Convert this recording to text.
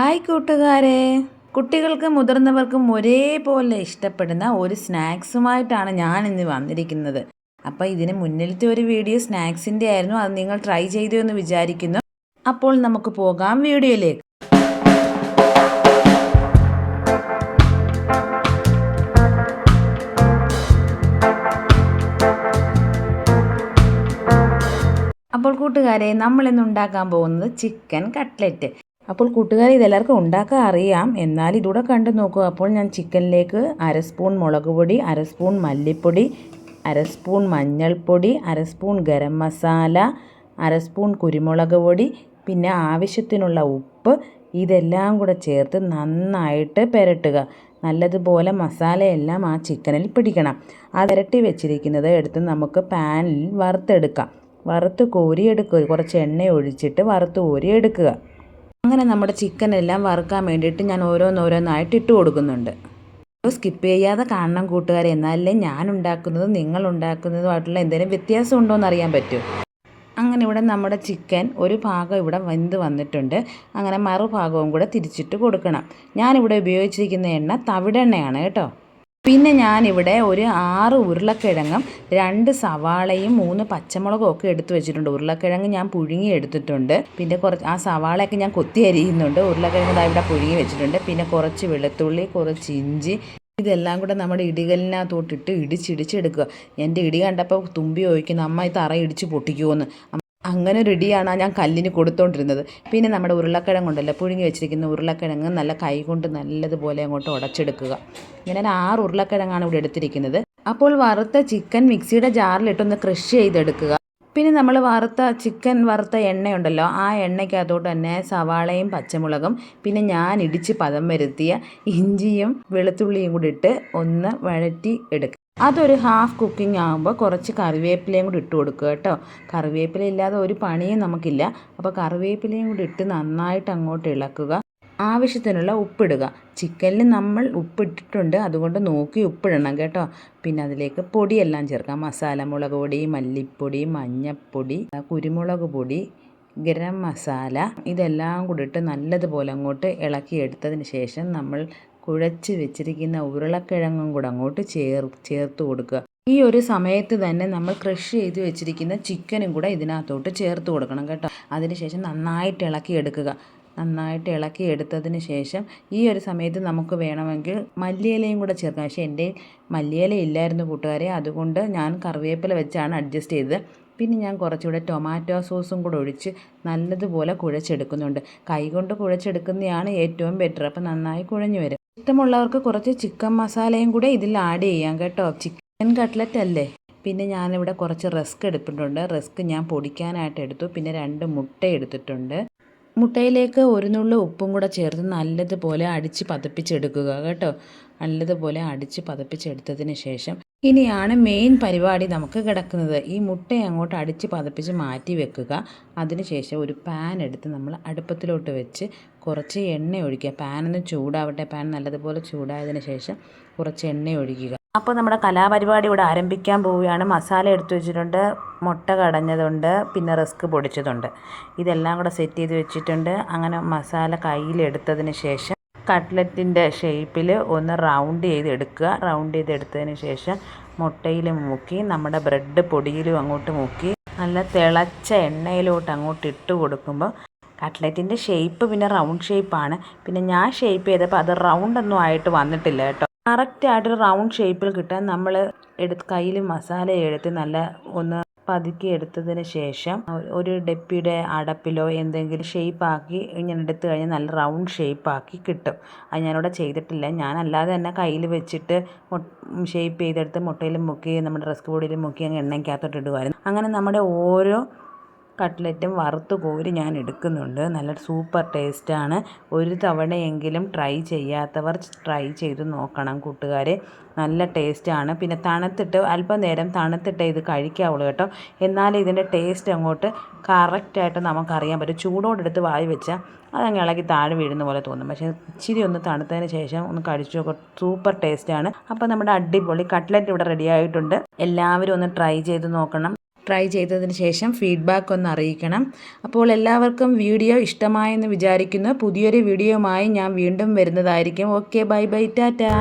Hi കൂട്ടുകാരെ, കുട്ടികൾക്കും മുതിർന്നവർക്കും ഒരേപോലെ ഇഷ്ടപ്പെടുന്ന ഒരു സ്നാക്സുമായിട്ടാണ് ഞാൻ ഇന്ന് വന്നിരിക്കുന്നത്. അപ്പോൾ ഇതിന് മുന്നിലത്തെ ഒരു വീഡിയോ സ്നാക്സിൻ്റെ ആയിരുന്നു. അത് നിങ്ങൾ ട്രൈ ചെയ്തു എന്ന് വിചാരിക്കുന്നു. അപ്പോൾ നമുക്ക് പോകാം വീഡിയോയിലേക്ക്. അപ്പോൾ കൂട്ടുകാരെ, നമ്മളിന്ന് ഉണ്ടാക്കാൻ പോകുന്നത് ചിക്കൻ കട്ട്ലറ്റ്. അപ്പോൾ കൂട്ടുകാരെ, ഇതെല്ലാവർക്കും ഉണ്ടാക്കാൻ അറിയാം, എന്നാൽ ഇതൂടെ കണ്ടു നോക്കുക. അപ്പോൾ ഞാൻ ചിക്കനിലേക്ക് 1/2 സ്പൂൺ മുളക് പൊടി, 1/2 സ്പൂൺ മല്ലിപ്പൊടി, 1/2 സ്പൂൺ മഞ്ഞൾപ്പൊടി, 1/2 സ്പൂൺ ഗരം മസാല, 1/2 സ്പൂൺ കുരുമുളക് പൊടി, പിന്നെ ആവശ്യത്തിനുള്ള ഉപ്പ്, ഇതെല്ലാം കൂടെ ചേർത്ത് നന്നായിട്ട് പുരട്ടുക. നല്ലതുപോലെ മസാലയെല്ലാം ആ ചിക്കനിൽ പിടിക്കണം. അത് പുരട്ടി വെച്ചിരിക്കുന്നത് എടുത്ത് നമുക്ക് പാനിൽ വറുത്തെടുക്കാം. വറുത്ത് കോരിയെടുക്കുക. കുറച്ച് എണ്ണ ഒഴിച്ചിട്ട് വറുത്ത് കോരിയെടുക്കുക. അങ്ങനെ നമ്മുടെ ചിക്കൻ എല്ലാം വറുക്കാൻ വേണ്ടിയിട്ട് ഞാൻ ഓരോന്നോരോന്നായിട്ട് ഇട്ട് കൊടുക്കുന്നുണ്ട്. സ്കിപ്പ് ചെയ്യാതെ കാണണം കൂട്ടുകാരെ, എന്നാലേ ഞാൻ ഉണ്ടാക്കുന്നതും നിങ്ങൾ ഉണ്ടാക്കുന്നതുമായിട്ടുള്ള എന്തെങ്കിലും വ്യത്യാസം ഉണ്ടോ എന്ന് അറിയാൻ പറ്റും. അങ്ങനെ ഇവിടെ നമ്മുടെ ചിക്കൻ ഒരു ഭാഗം ഇവിടെ വെന്ത് വന്നിട്ടുണ്ട്. അങ്ങനെ മറുഭാഗവും കൂടെ തിരിച്ചിട്ട് കൊടുക്കണം. ഞാനിവിടെ ഉപയോഗിച്ചിരിക്കുന്ന എണ്ണ തവിടെണ്ണയാണ് കേട്ടോ. പിന്നെ ഞാനിവിടെ ഒരു 6 ഉരുളക്കിഴങ്ങും 2 സവാളയും 3 പച്ചമുളകും ഒക്കെ എടുത്ത് വെച്ചിട്ടുണ്ട്. ഉരുളക്കിഴങ്ങ് ഞാൻ പുഴുങ്ങി എടുത്തിട്ടുണ്ട്. പിന്നെ ആ സവാളയൊക്കെ ഞാൻ കൊത്തി അരിയുന്നുണ്ട്. ഉരുളക്കിഴങ്ങ് ഇവിടെ പുഴുങ്ങി വെച്ചിട്ടുണ്ട്. പിന്നെ കുറച്ച് വെളുത്തുള്ളി, കുറച്ച് ഇഞ്ചി, ഇതെല്ലാം കൂടെ നമ്മുടെ ഇടികലിനകത്തോട്ടിട്ട് ഇടിച്ചെടുക്കുക. എൻ്റെ ഇടി കണ്ടപ്പോൾ തുമ്പി ചോദിക്കുന്നു, അമ്മ ഈ തറ ഇടിച്ച് പൊട്ടിക്കുമോയെന്ന്. അങ്ങനെ ഒരു ഇടിയാണ് ഞാൻ കല്ലിന് കൊടുത്തോണ്ടിരുന്നത്. പിന്നെ നമ്മുടെ ഉരുളക്കിഴങ്ങുണ്ടല്ലോ, പുഴുങ്ങി വെച്ചിരിക്കുന്ന ഉരുളക്കിഴങ്ങ് നല്ല കൈ കൊണ്ട് നല്ലതുപോലെ അങ്ങോട്ട് ഉടച്ചെടുക്കുക. ഇങ്ങനെ 6 ഉരുളക്കിഴങ്ങാണ് ഇവിടെ എടുത്തിരിക്കുന്നത്. അപ്പോൾ വറുത്ത ചിക്കൻ മിക്സിയുടെ ജാറിലിട്ടൊന്ന് ക്രഷ് ചെയ്തെടുക്കുക. പിന്നെ നമ്മൾ വറുത്ത എണ്ണയുണ്ടല്ലോ, ആ എണ്ണയ്ക്കകത്തോട്ട് തന്നെ സവാളയും പച്ചമുളകും പിന്നെ ഞാൻ ഇടിച്ച് പദം വരുത്തിയ ഇഞ്ചിയും വെളുത്തുള്ളിയും കൂടി ഇട്ട് ഒന്ന് വഴറ്റി എടുക്കുക. അതൊരു ഹാഫ് കുക്കിംഗ് ആകുമ്പോൾ കുറച്ച് കറിവേപ്പിലയും കൂടി ഇട്ട് കൊടുക്കുക കേട്ടോ. കറിവേപ്പില ഇല്ലാതെ ഒരു പണിയും നമുക്കില്ല. അപ്പോൾ കറിവേപ്പിലയും കൂടി ഇട്ട് നന്നായിട്ട് അങ്ങോട്ട് ഇളക്കുക. ആവശ്യത്തിനുള്ള ഉപ്പിടുക. ചിക്കനിൽ നമ്മൾ ഉപ്പിട്ടിട്ടുണ്ട്, അതുകൊണ്ട് നോക്കി ഉപ്പിടണം കേട്ടോ. പിന്നെ അതിലേക്ക് പൊടിയെല്ലാം ചേർക്കാം. മസാല, മുളക് പൊടി, മല്ലിപ്പൊടി, മഞ്ഞൾപ്പൊടി, കുരുമുളക് പൊടി, ഗരം മസാല, ഇതെല്ലാം കൂടി ഇട്ട് നല്ലതുപോലെ അങ്ങോട്ട് ഇളക്കിയെടുത്തതിന് ശേഷം നമ്മൾ കുഴച്ച് വെച്ചിരിക്കുന്ന ഉരുളക്കിഴങ്ങും കൂടെ അങ്ങോട്ട് ചേർത്ത് കൊടുക്കുക. ഈ ഒരു സമയത്ത് തന്നെ നമ്മൾ ക്രഷ് ചെയ്ത് വെച്ചിരിക്കുന്ന ചിക്കനും കൂടെ ഇതിനകത്തോട്ട് ചേർത്ത് കൊടുക്കണം കേട്ടോ. അതിനുശേഷം നന്നായിട്ട് ഇളക്കിയെടുക്കുക. നന്നായിട്ട് ഇളക്കിയെടുത്തതിന് ശേഷം ഈ ഒരു സമയത്ത് നമുക്ക് വേണമെങ്കിൽ മല്ലിയിലയും കൂടെ ചേർക്കാം. പക്ഷേ എൻ്റെ മല്ലിയില ഇല്ലായിരുന്നു കൂട്ടുകാരെ, അതുകൊണ്ട് ഞാൻ കറിവേപ്പില വെച്ചാണ് അഡ്ജസ്റ്റ് ചെയ്തത്. പിന്നെ ഞാൻ കുറച്ചുകൂടെ ടൊമാറ്റോ സോസും കൂടെ ഒഴിച്ച് നല്ലതുപോലെ കുഴച്ചെടുക്കുന്നുണ്ട്. കൈകൊണ്ട് കുഴച്ചെടുക്കുന്നതാണ് ഏറ്റവും ബെറ്റർ. അപ്പോൾ നന്നായി കുഴഞ്ഞു വരും. ഇഷ്ടമുള്ളവർക്ക് കുറച്ച് ചിക്കൻ മസാലയും കൂടെ ഇതിൽ ആഡ് ചെയ്യാം കേട്ടോ. ചിക്കൻ കട്ട്ലറ്റ് അല്ലേ. പിന്നെ ഞാനിവിടെ കുറച്ച് റസ്ക് എടുത്തിട്ടുണ്ട്. റസ്ക് ഞാൻ പൊടിക്കാനായിട്ട് എടുത്തു. പിന്നെ 2 മുട്ട എടുത്തിട്ടുണ്ട്. മുട്ടയിലേക്ക് ഒരു നുള്ളു ഉപ്പും കൂടെ ചേർത്ത് നല്ലതുപോലെ അടിച്ച് പതപ്പിച്ചെടുക്കുക കേട്ടോ. നല്ലതുപോലെ അടിച്ച് പതപ്പിച്ചെടുത്തതിന് ശേഷം ഇനിയാണ് മെയിൻ പരിപാടി നമുക്ക് കിടക്കുന്നത്. ഈ മുട്ട അങ്ങോട്ട് അടിച്ച് പതപ്പിച്ച് മാറ്റി വെക്കുക. അതിനുശേഷം ഒരു പാൻ എടുത്ത് നമ്മൾ അടുപ്പത്തിലോട്ട് വെച്ച് കുറച്ച് എണ്ണ ഒഴിക്കുക. പാനൊന്ന് ചൂടാവട്ടെ. പാൻ നല്ലതുപോലെ ചൂടായതിന് ശേഷം കുറച്ച് എണ്ണ ഒഴിക്കുക. അപ്പോൾ നമ്മുടെ കലാപരിപാടി ഇവിടെ ആരംഭിക്കാൻ പോവുകയാണ്. മസാല എടുത്തു വെച്ചിട്ടുണ്ട്, മുട്ട കടഞ്ഞതുണ്ട്, പിന്നെ റസ്ക് പൊടിച്ചതുണ്ട്. ഇതെല്ലാം കൂടെ സെറ്റ് ചെയ്ത് വെച്ചിട്ടുണ്ട്. അങ്ങനെ മസാല കയ്യിലെടുത്തതിന് ശേഷം കട്ട്ലറ്റിൻ്റെ ഷേപ്പിൽ ഒന്ന് റൗണ്ട് ചെയ്തെടുക്കുക. റൗണ്ട് ചെയ്തെടുത്തതിന് ശേഷം മുട്ടയിൽ മുക്കി നമ്മുടെ ബ്രെഡ് പൊടിയിലും അങ്ങോട്ട് മുക്കി നല്ല തിളച്ച എണ്ണയിലോട്ട് അങ്ങോട്ട് ഇട്ട് കൊടുക്കുമ്പോൾ കട്ട്ലറ്റിൻ്റെ ഷേപ്പ് പിന്നെ റൗണ്ട് ഷേപ്പാണ്. പിന്നെ ഞാൻ ഷേപ്പ് ചെയ്തപ്പോൾ അത് റൗണ്ടൊന്നും ആയിട്ട് വന്നിട്ടില്ല കേട്ടോ. കറക്റ്റായിട്ടൊരു റൗണ്ട് ഷേപ്പിൽ കിട്ടാൻ നമ്മൾ കയ്യിൽ മസാല എടുത്ത് നല്ല ഒന്ന് പതുക്കി എടുത്തതിന് ശേഷം ഒരു ഡപ്പിയുടെ അടപ്പിലോ എന്തെങ്കിലും ഷേപ്പാക്കി ഇങ്ങനെ എടുത്തു കഴിഞ്ഞാൽ നല്ല റൗണ്ട് ഷേപ്പാക്കി കിട്ടും. അത് ഞാനിവിടെ ചെയ്തിട്ടില്ല. ഞാനല്ലാതെ തന്നെ കയ്യിൽ വെച്ചിട്ട് ഷേപ്പ് ചെയ്തെടുത്ത് മുട്ടയിൽ മുക്കി നമ്മുടെ റസ്ക് പൊടിയിൽ മുക്കി അങ്ങ് എണ്ണയ്ക്കകത്തോട്ട് ഇടുമായിരുന്നു. അങ്ങനെ നമ്മുടെ ഓരോ കട്ട്ലറ്റും വറുത്ത് കോരി ഞാൻ എടുക്കുന്നുണ്ട്. നല്ല സൂപ്പർ ടേസ്റ്റാണ്. ഒരു തവണയെങ്കിലും ട്രൈ ചെയ്യാത്തവർ ട്രൈ ചെയ്ത് നോക്കണം കൂട്ടുകാരെ. നല്ല ടേസ്റ്റാണ്. പിന്നെ അല്പം നേരം തണുത്തിട്ട് ഇത് കഴിക്കാവുള്ളൂ കേട്ടോ. എന്നാലും ഇതിൻ്റെ ടേസ്റ്റ് അങ്ങോട്ട് കറക്റ്റായിട്ട് നമുക്കറിയാൻ പറ്റും. ചൂടോടെടുത്ത് വായി വെച്ചാൽ അതങ്ങ് ഇളകി താഴെ വീഴുന്ന പോലെ തോന്നും. പക്ഷേ ഇച്ചിരി ഒന്ന് തണുത്തതിന് ശേഷം ഒന്ന് കഴിച്ചു നോക്കുക. സൂപ്പർ ടേസ്റ്റാണ്. അപ്പോൾ നമ്മുടെ അടിപൊളി കട്ട്ലറ്റ് ഇവിടെ റെഡി ആയിട്ടുണ്ട്. എല്ലാവരും ഒന്ന് ട്രൈ ചെയ്ത് നോക്കണം. ട്രൈ ചെയ്തതിന് ശേഷം ഫീഡ്ബാക്ക് ഒന്ന് അറിയിക്കണം. അപ്പോൾ എല്ലാവർക്കും വീഡിയോ ഇഷ്ടമായെന്ന് വിചാരിക്കുന്നു. പുതിയൊരു വീഡിയോയുമായി ഞാൻ വീണ്ടും വരുന്നതായിരിക്കും. Okay, bye bye, Tata.